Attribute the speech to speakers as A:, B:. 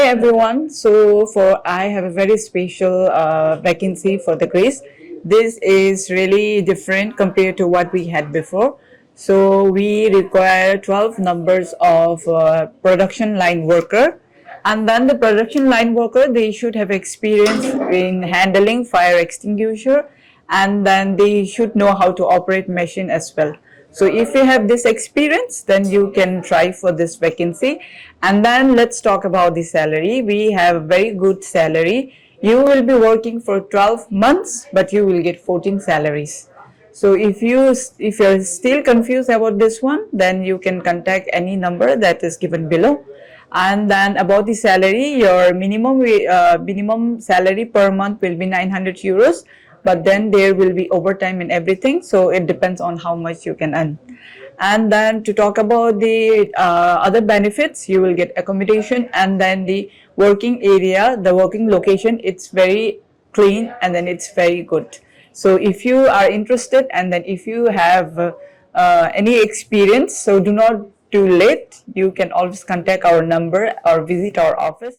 A: everyone. I have a very special vacancy for the Grace. This is really different compared to what we had before. So we require 12 numbers of production line worker, and then the production line worker, they should have experience in handling fire extinguisher, and then they should know how to operate machine as well. So if you have this experience, then you can try for this vacancy. And then let's talk about the salary. We have very good salary. You will be working for 12 months, but you will get 14 salaries. So if you're still confused about this one, then you can contact any number that is given below. And then about the salary, your minimum salary per month will be 900 euros, but then there will be overtime and everything, so it depends on how much you can earn. And then to talk about the other benefits, you will get accommodation, and then the working area, the working location, it's very clean, and then it's very good. So if you are interested, and then if you have any experience, so do not too late. You can always contact our number or visit our office.